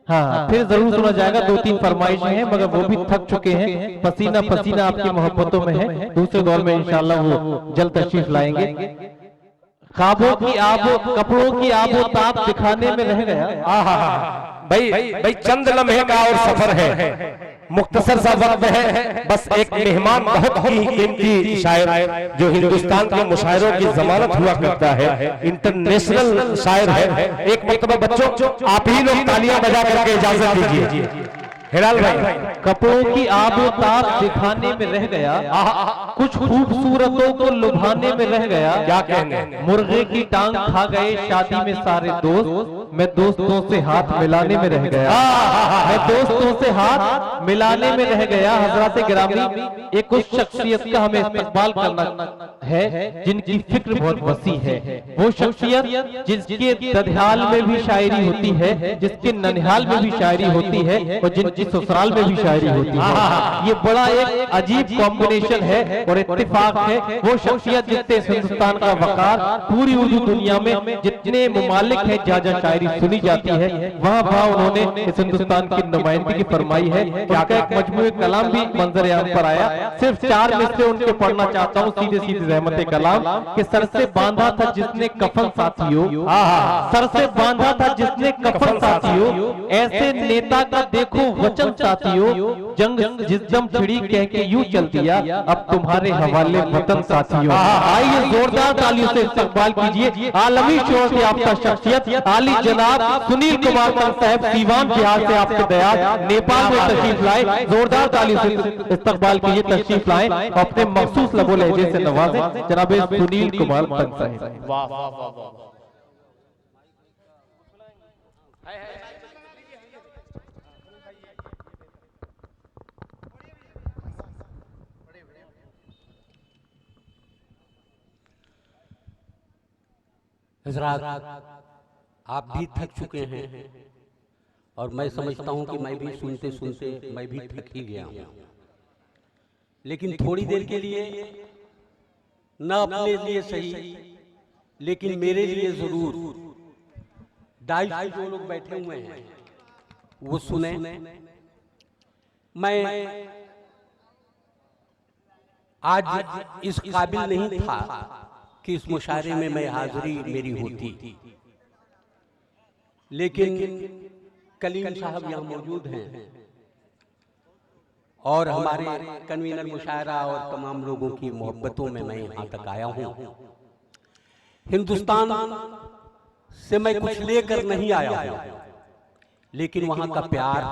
हाँ, फिर जरूर सुना जाएगा। 2-3 फरमाइशें हैं मगर वो भी थक चुके हैं, पसीना पसीना आपकी मोहब्बतों में है। दूसरे दौर में इंशाल्लाह वो जल्द तशरीफ लाएंगे। ख्वाबों की आबो, कपड़ों की आबो ताब दिखाने में रह गया। भाई भाई चंद लम्हे का और सफर है, मुख्तसर सा वक्त है। बस एक मेहमान बहुत ही कीमती शायर जो हिंदुस्तान के मुशायरों की जमानत हुआ करता है, इंटरनेशनल शायर है। एक मरतबा बच्चों आप ही लोग तालियां बजा करके इजाजत दीजिए। हिलाल भाई, कपड़ों की आबो ताब दिखाने में रह गया, कुछ खूबसूरतों को लुभाने में रह गया। क्या कहने, मुर्गे की टांग खा गए शादी में सारे दोस्त, मैं दोस्तों से हाथ मिलाने में रह गया। मैं दोस्तों से हाथ मिलाने में रह गया। हजरत गिरामी, एक उस शख्सियत का हमें इस्तकबाल करना है जिनकी फिक्र बहुत वसी है। वो शख्सियत जिसके ददहाल में भी शायरी होती है, जिसके ननिहाल में भी शायरी होती है और जिनकी ससुराल में भी शायरी होती है। ये बड़ा एक अजीब कॉम्बिनेशन है और इत्तेफाक है। वो शख्सियत जिससे हिंदुस्तान का वकार पूरी उर्दू दुनिया में जितने मुमालिक हैं जहाँ जहाँ शायरी सुनी जाती है वहाँ वहाँ उन्होंने इस हिंदुस्तान की नुमाइंदगी फरमाई है। उनका एक मजमूए कलाम भी मंजर आम पर आया। सिर्फ 4 में से उनके पढ़ना चाहता हूँ, सीधे सीधे रहमत कलाम के। सर से बांधा था जिसने कफन साथियों, सर से बांधा था जिसने कफन साथियों, ऐसे नेता का देखो वचन साथियों, जंग जिसदम छिड़ी कह के यूं चल दिया, अब तुम्हारे हवाले वतन साथियों। आइए जोरदार तालियों से इस्तकबाल कीजिए आलमी शोहरत याफ्ता शख्सियत आली जनाब सुनील कुमार खान साहब, सीवान बिहार से आपके दया नेपाल में तशरीफ लाए। जोरदार तालियों से इस्तकबाल कीजिए, तशरीफ लाए, अपने मखसूस लबो लहजे से नवाजे जनाब सुनील कुमार खान साहब। वाह वाह वाह वाह। हज़रात, आप भी थक चुके हैं और मैं समझता हूं कि मैं भी सुनते सुनते मैं भी थक ही गया हूं। लेकिन थोड़ी देर के लिए, न अपने लिए सही लेकिन मेरे लिए जरूर, डाइस पे जो लोग बैठे हुए हैं वो सुने। मैं आज इस काबिल नहीं था कि इस मुशायरे में मैं हाजिरी मेरी होती, लेकिन कलीम साहब यहाँ मौजूद हैं और हमारे कन्वीनर मुशायरा और तमाम लोगों की मोहब्बतों में मैं यहाँ तक आया हूँ। हिंदुस्तान से मैं कुछ लेकर नहीं आया हूँ, लेकिन वहाँ का प्यार,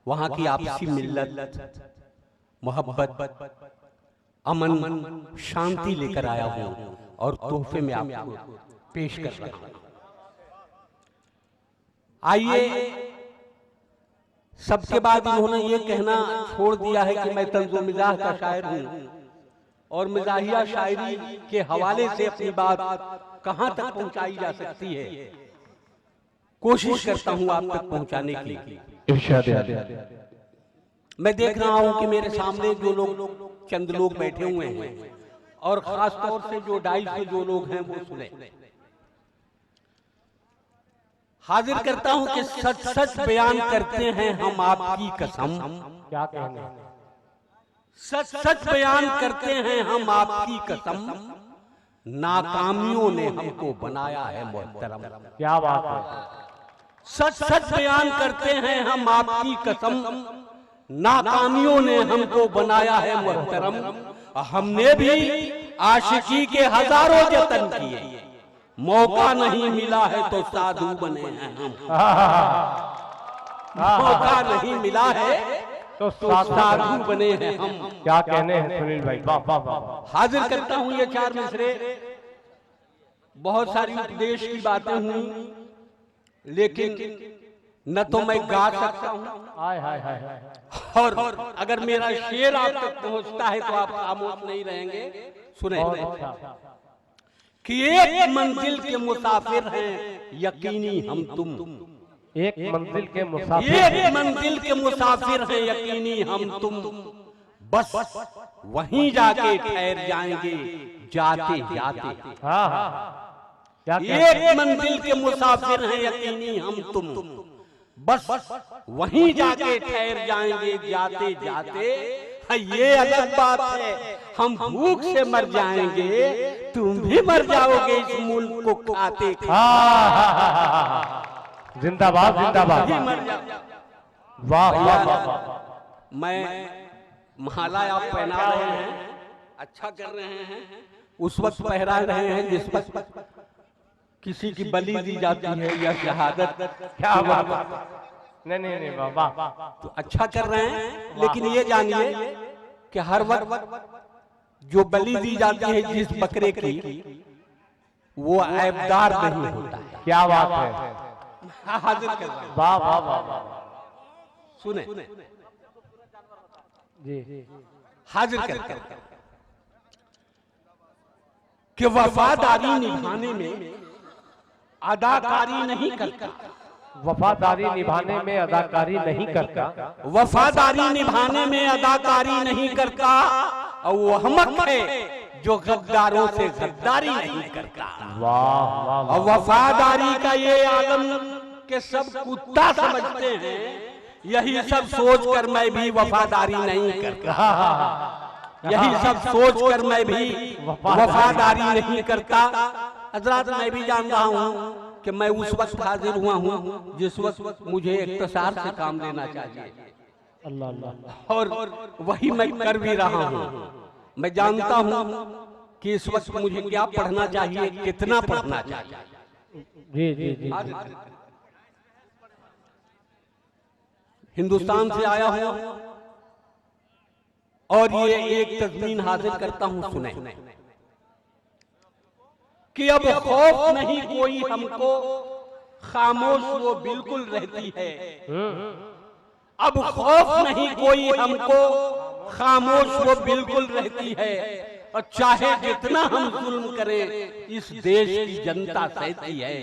वहाँ की आपसी मिल्लत, मोहब्बत, अमन, शांति लेकर आया हूं और तोहफे में आपको पेश कर रहा हूं। आइए, सबके बाद इन्होंने ये कहना छोड़ दिया है कि मैं तंज़ो मिजाह का शायर हूं और मिजाहिया शायरी के हवाले से अपनी बात कहां तक पहुंचाई जा सकती है, कोशिश करता हूं आप तक पहुंचाने की। मैं देख रहा हूं कि मेरे सामने जो लोग, चंद लोग बैठे हुए हैं और खास तौर से जो डाइस पे जो लोग हैं वो सुने। हाजिर करता हूं कि सच सच बयान करते हैं हम आपकी कसम। क्या कहने, सच सच बयान करते हैं हम आपकी कसम, नाकामियों ने हमको बनाया है मोहतरम। क्या बात है। सच सच बयान करते हैं हम आपकी कसम, नाकामियों ने हमको बनाया है मोहतरम। हमने भी आशिकी के हजारों जतन किए, मौका नहीं मिला है तो साधु बने हैं हम। मौका नहीं मिला है तो साधु बने हैं हम। क्या कहने हैं सुनील भाई, वाह वाह वाह। हाजिर करता हूं ये 4 मिसरे। बहुत सारी उपदेश की बातें हुई, लेकिन न तो मैं गा सकता हूं, हाय हाय हाय, और अगर मेरा शेर आप तक पहुंचता है तो आप खामोश नहीं रहेंगे। सुने कि एक मंजिल के मुसाफिर हैं यकीनी हम तुम, एक मंजिल के मुसाफिर, एक मंजिल के मुसाफिर हैं यकीनी हम तुम, बस वहीं जाके ठहर जाएंगे जाते जाते। हाँ, एक मंजिल के मुसाफिर हैं यकीनी हम तुम, बस वहीं जाके ठहर जाएंगे जाते जाते। ये अलग बात है हम भूख से मर जाएंगे, तुम भी मर जाओगे इस मुल्क को खाते जिंदाबाद जिंदाबाद। वाह वाह वाह। मैं माला आप पहना रहे हैं, अच्छा कर रहे हैं, उस वक्त पहरा रहे हैं जिस वक्त किसी की बलि दी जाती है या शहादत। क्या बात। नहीं बाबा, तो अच्छा कर रहे हैं, लेकिन ये जानिए कि हर वक्त जो बलि दी जाती है जिस बकरे की, वो ऐबदार नहीं होता है। क्या बात है। हाजिर कर रहे हैं। वाह वाह वाह। सुने जी हाजिर कर कि वफादारी निभाने में अदाकारी नहीं करता, वफादारी निभाने में अदाकारी नहीं करता, वफादारी निभाने में अदाकारी नहीं करता, और वो अहमक है जो गद्दारों से गद्दारी नहीं करता। वाह वाह। और वफादारी का ये आलम के सब कुत्ता समझते हैं, यही सब सोचकर मैं भी वफादारी नहीं करता, यही सब सोचकर मैं भी वफादारी नहीं करता। हजरात, मैं भी जान रहा हूँ कि मैं उस वक्त हाजिर हुआ हूँ जिस वक्त मुझे इख्तिसार से काम लेना चाहिए, अल्लाह अल्लाह, और वही मैं कर भी रहा हूँ। मैं जानता हूँ कि इस वक्त मुझे क्या पढ़ना चाहिए, कितना पढ़ना चाहिए। जी जी जी। हिंदुस्तान से आया हूँ और ये एक तज़मीन हाजिर करता हूँ, सुने कि अब खौफ नहीं कोई हमको, खामोश वो बिल्कुल रहती है। अब खौफ नहीं कोई हमको, खामोश वो बिल्कुल रहती है, और चाहे जितना हम जुल्म करें इस देश की जनता सहती है।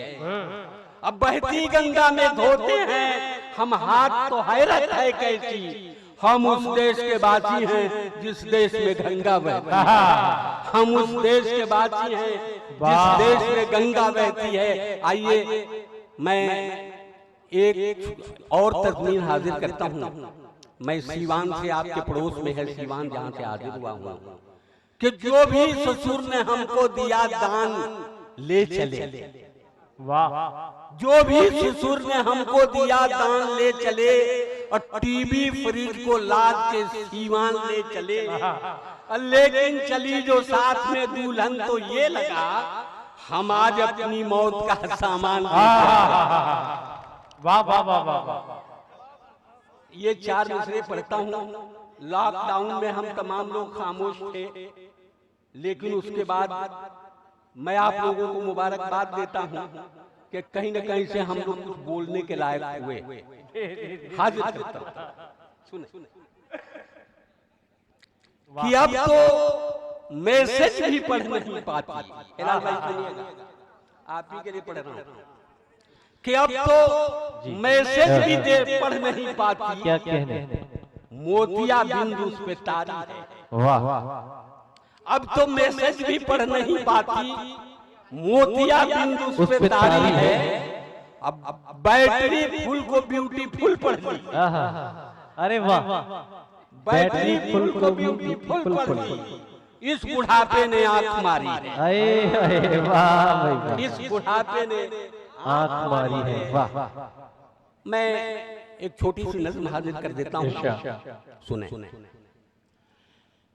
अब बहती गंगा में धोते हैं हम हाथ, तो हैरत है कैसी, हम उस देश के बासी हैं जिस देश में गंगा बहती है, हम उस देश के बासी हैं जिस देश में गंगा बहती है। आइए मैं एक और तज़मीन हाजिर करता हूँ। मैं सीवान से, आपके पड़ोस में है सीवान, जहाँ से हाजिर हुआ हूँ कि जो भी ससुर ने हमको दिया दान ले चले। वाह। जो भी ससुर ने हमको दिया दान ले चले, और टीवी फ्रिज को लाद के सीवान ले चले। लेकिन चली जो साथ में दुल्हन, तो ये लगा हम आज अपनी मौत का सामान। वाह वाह वाह वाह। ये चार मिसरे पढ़ता हूँ। लॉकडाउन में हम तमाम लोग खामोश थे, लेकिन उसके बाद मैं आप लोगों को मुबारकबाद देता हूँ कि कहीं न कहीं से हम लोग कुछ बोलने के लायक हुए। हाजिर करता हूं, सुने कि अब तो मैसेज भी पढ़ नहीं पाती। हिलाल भाई सुनिएगा, आप ही के लिए पढ़ रहा हूं कि अब तो मैसेज भी पढ़ नहीं पाती। क्या कहने, मोतिया बिंदु उस पे तारी है। वाह। अब तो मैसेज भी पढ़ नहीं पाती, मोतिया बिंदु उस पे तारी है। अब बैटरी फुल को ब्यूटीफुल पढ़ ली। अरे वाह। बैटरी फुल को ब्यूटीफुल पढ़ ली। इस बुढ़ापे ने आंख मारी है। अरे वाह भाई, इस बुढ़ापे ने आंख मारी है। वाह। मैं एक छोटी सी नज़्म हाजिर कर देता हूँ, सुने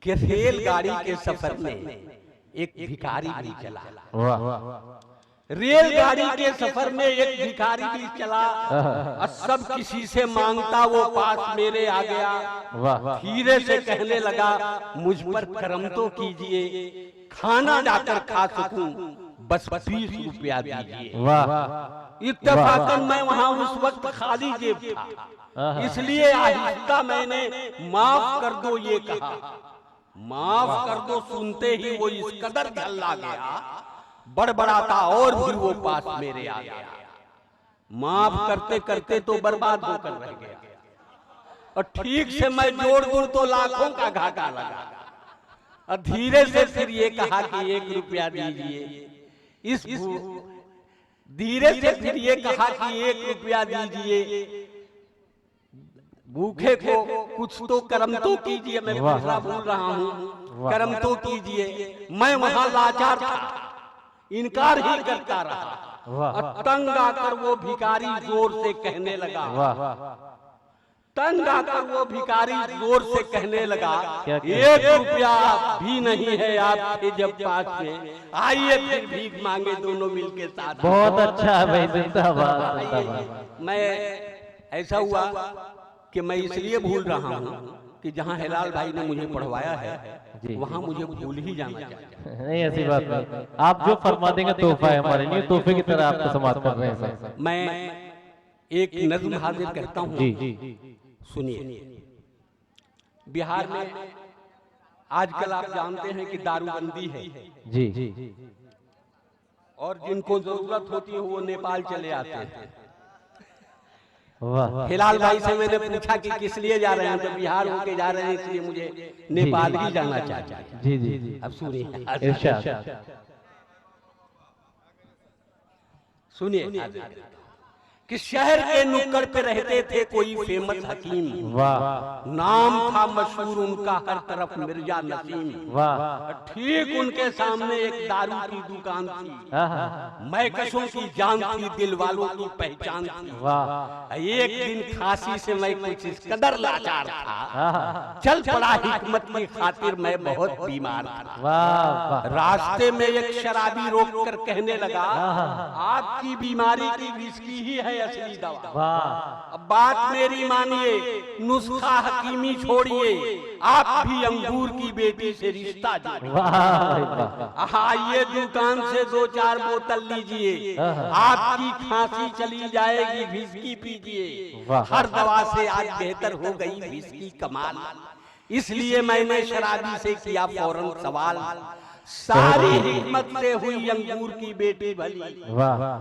कि रेलगाड़ी के सफर में एक भिखारी भी चला। वाह। रेलगाड़ी के सफर में एक भिखारी भी चला, और सब किसी से मांगता वो पास मेरे आ गया। वाह। धीरे से कहने लगा मुझ पर करम तो कीजिए, खाना जाकर खा सकूं, बस 20 रुपया दीजिए। वाह। इत्तेफाकन मैं वहां उस वक्त खाली जेब था, इसलिए आहिस्ता मैंने माफ कर दो ये कहा। माफ कर दो सुनते ही वो इस कदर झल्ला गया, बड़बड़ाता और भी वो पास मेरे आ गया। माफ करते करते तो बर्बाद होकर रह गया, और ठीक से मैं जोड़ दूं तो लाखों का घाटा लगा। और धीरे से फिर ये कहा कि 1 रुपया दीजिए। इस धीरे से फिर ये कहा कि 1 रुपया दीजिए। भूखे को कुछ तो कर्म तो कीजिए, मैं दूसरा भूल रहा हूँ, कर्म तो कीजिए। मैं वहां लाचार था, इनकार ही करता रहा। तंग आकर वो भिखारी जोर से कहने लगा, तंग आकर वो भिखारी जोर से कहने लगा, 1 रुपया भी नहीं है आपके जब पास में, आइए फिर भीख मांगे दोनों मिलके साथ। बहुत अच्छा है भाई, जिंदाबाद जिंदाबाद। मैं ऐसा हुआ कि मैं इसलिए भूल रहा हूँ कि जहाँ हिलाल भाई ने मुझे पढ़वाया है वहाँ मुझे भूल ही जाना चाहिए। नहीं ऐसी बात नहीं, आप जो फरमा देंगे तोहफा है हमारे लिए, तोहफे की तरह आपको समाप्त कर रहे हैं सर। मैं एक नज्म हाजिर करता हूँ, सुनिए। बिहार में आजकल आप जानते हैं कि दारूबंदी है जी, और जिनको जरूरत होती है वो नेपाल चले आते हैं। वाह। हिलाल भाई से मैंने पूछा कि किस लिए जा रहे हैं, तो बिहार होके जा रहे हैं इसलिए मुझे नेपाल ही जाना चाहता है। जी जी जी, अब सुनिए, सुनिए कि शहर के नुक्कड़ पे रहते थे कोई फेमस हकीम, वाह। नाम था मशहूर उनका हर तरफ मिर्जा नसीम, वाह। ठीक उनके सामने एक दारू की दुकान थी, मैकशों की जान थी, दिल वालों की पहचान थी। वाह। एक दिन खांसी से मैं कुछ इस कदर लाचार था, चल पड़ा हिकमत की खातिर मैं बहुत बीमार था। वाह। रास्ते में एक शराबी रोक कर कहने लगा, आपकी बीमारी की विस्की ही है असली दवा। वाह। अब बात मेरी मानिए, नुस्खा हकीमी छोड़िए, आप भी अंगूर की बेटी से रिश्ता जोड़िए। आइए दुकान से 2-4 बोतल लीजिए, आपकी खांसी चली जाएगी, विस्की पीजिए। हर दवा से आज बेहतर हो गई विस्की कमाल, इसलिए मैंने शराबी से किया फौरन सवाल, सारी हिकमत से हुई अंगूर की बेटी भली,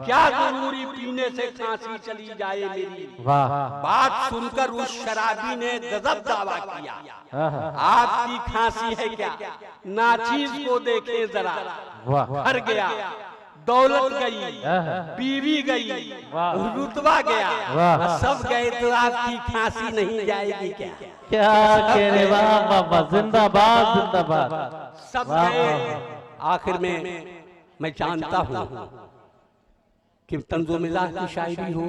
क्या जरूरी पीने से खांसी चली जाए मेरी। बात सुनकर उस शराबी ने गजब दावा किया, आपकी खांसी है क्या, नाचीज को देखे जरा। हर गया, दौलत गई, बीवी गई, रुतबा गया, सब गए तो आपकी खांसी नहीं जाएगी क्या। क्या कह रहे, वाह वाह, जिंदाबाद जिंदाबाद। सब गए, आखिर में मैं जानता हूँ कि तंज़ो-मिज़ाह की शायरी हो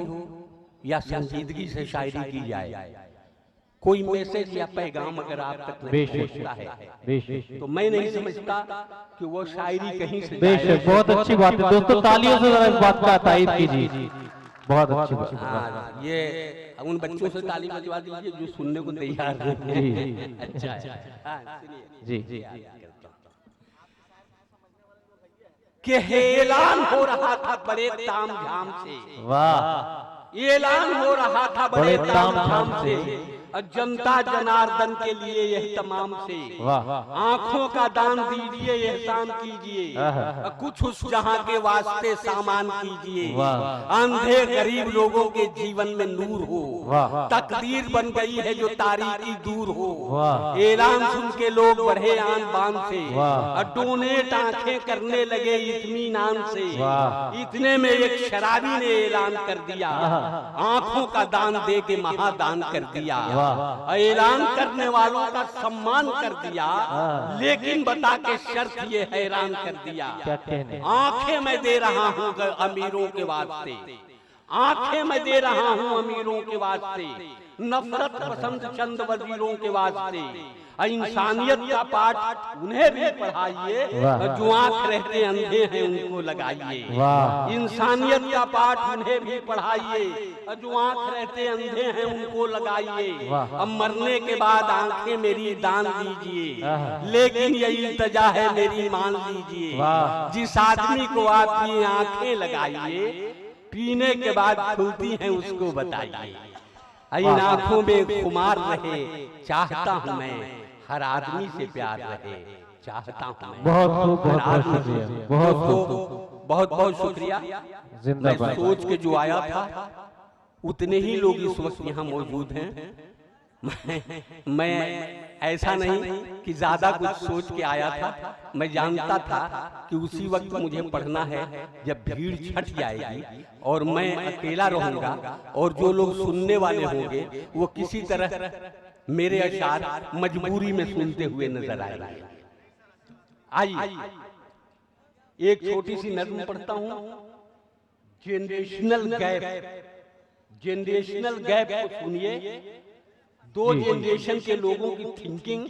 या संजीदगी से शायरी की जाए, कोई मैसेज या पैगाम अगर आप तक नहीं पहुंचता है तो मैं नहीं समझता कि वो शायरी कहीं से। बेशक, बहुत अच्छी बात है दोस्तों, तालियों से जरा इस बात का तायीद कीजिए, बहुत अच्छी बात। ये उन बच्चों से ताली बजवा दीजिए जो सुनने को तैयार हैं। अच्छा जी जी, कि ऐलान हो रहा था बड़े ताम झाम से, वाह। ऐलान हो रहा था बड़े ताम झाम से, जनता जनार्दन के लिए यह तमाम से, आंखों का दान दीजिए, एहसान कीजिए, कुछ उस जहां के वास्ते सामान कीजिए, अंधे गरीब लोगों के जीवन में नूर हो, तकदीर बन गई है जो तारीकी दूर हो। ऐलान सुन के लोग बढ़े आन बान से, डोनेट आंखें करने लगे इत्मीनान से। इतने में एक शराबी ने ऐलान कर दिया, आंखों का दान दे के महादान कर दिया, ऐलान करने वालों का सम्मान कर दिया, लेकिन बता के शर्त ये हैरान कर दिया, आंखें मैं दे रहा हूँ अमीरों के वास्ते, आंखें मैं दे रहा हूँ अमीरों के वास्ते, नफरत पसंद चंद वजीरों के वास्ते, इंसानियत का पाठ उन्हें भी पढ़ाइए, जो आंख रहते अंधे हैं उनको लगाइए। इंसानियत का पाठ उन्हें भी पढ़ाइए, जो आंख रहते अंधे हैं उनको लगाइए। अब मरने के बाद आंखें मेरी दान दीजिए, लेकिन ये इल्तिजा है मेरी मान लीजिए। जिस आदमी को आप ये आंखें लगाइए, पीने के बाद खुलती हैं उसको बताइए। इन आंखों में खुमार रहे, चाहता हूँ मैं हर आदमी से प्यार रहे, चाहता हूँ मैं। बहुत शुक्रिया, बहुत बहुत शुक्रिया। मैं सोच के जो आया था उतने ही लोग इस वक्त यहाँ मौजूद हैं, मैं ऐसा नहीं कि ज्यादा कुछ सोच के आया था। मैं जानता था कि उसी वक्त मुझे पढ़ना है जब भीड़ छट जाएगी और मैं अकेला रहूंगा और जो लोग सुनने वाले होंगे वो किसी तरह मेरे अशार मजबूरी में सुनते हुए नजर आएंगे। आइए एक छोटी सी नज़्म पढ़ता हूं, जेनरेशनल गैप। जेनरेशनल गैप को सुनिए। दो जेनरेशन के लोगों की थिंकिंग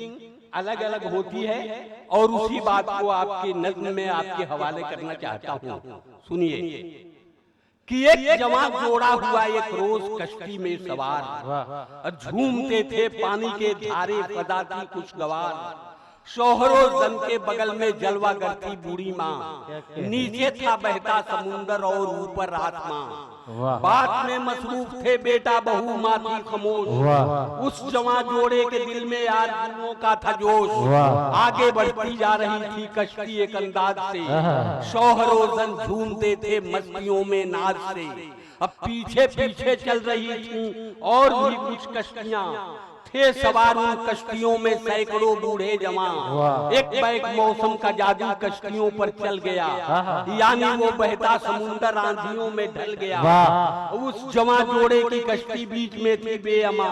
अलग अलग होती है और उसी बात को आपके नज़्म में आपके हवाले करना चाहता हूं। सुनिए कि एक जवान जोड़ा हुआ एक रोज कश्ती में सवार, झूमते थे पानी के धारे, फदा थी खुशगवार। शोहरों जन के बगल में जलवा करती बूढ़ी माँ, नीचे था बहता समुंदर और ऊपर आसमां। बात में मसरूफ थे बेटा बहू, माँ थी खामोश। उस जवान जोड़े के दिल में आरज़ुओं का था जोश। आगे बढ़ती जा रही थी कश्ती एक अंदाज से, शोहरों जन झूमते थे मस्तियों में नाज से। अब पीछे पीछे चल रही थी और भी कुछ कश्तियां, थे सवार उन कश्तियों में सैकड़ों बूढ़े जवान। एक बैक मौसम का जादू कश्तियों पर चल गया, यानी वो बहता समुंदर आंधियों में ढल गया। उस जवान जोड़े की कश्ती बीच में थी बेअमा,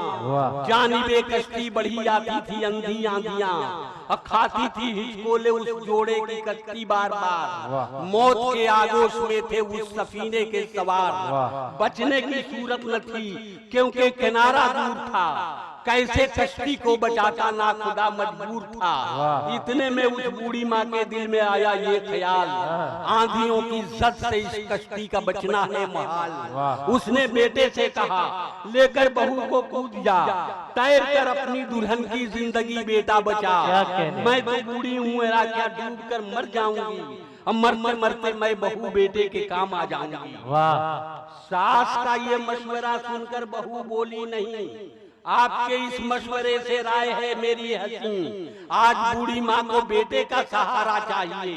जानिबे कश्ती बढ़ी आती थी अंधी आंधियां। खाती थी हिचकोले उस जोड़े की कश्ती बार बार। मौत के आगोश में थे उस सफीने के सवार। बचने की सूरत न थी क्योंकि किनारा दूर था, कैसे कश्ती को बचाता ना खुदा मजबूर था। इतने में उस बूढ़ी माँ के दिल में आया ये ख्याल, आंधियों की जद से इस कश्ती का बचना है महाल। उसने बेटे से कहा लेकर बहू को कूद जा, तैर कर अपनी दुल्हन की जिंदगी बेटा बचा। मैं तो बूढ़ी हूँ, मेरा क्या डूब कर मर जाऊंगी, अब मरते मरते मैं बहू बेटे के काम आ जाऊंगी। सास का ये मशवरा सुनकर बहू बोली नहीं, आपके इस मशवरे से राय है मेरी हसी। आज बूढ़ी माँ को बेटे का सहारा चाहिए,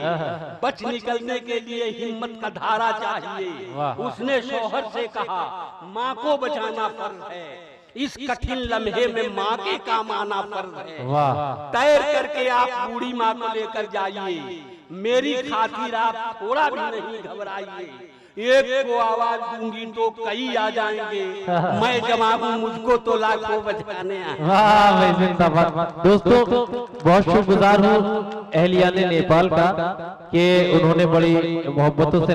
बच निकलने के लिए हिम्मत का धारा चाहिए। उसने शौहर से कहा माँ को बचाना फर्ज है, इस कठिन लम्हे में माँ के काम आना फर्ज है। तैर करके आप बूढ़ी माँ को लेकर जाइए, मेरी खातिर आप थोड़ा भी नहीं घबराइए। एक को आवाज दूंगी तो कई आ जाएंगे, मैं जवाब मुझको तो लाखों बचाने आए। दोस्तों बहुत शुक्रगुजार हूँ अहलिया ने नेपाल का कि उन्होंने बड़ी मोहब्बतों से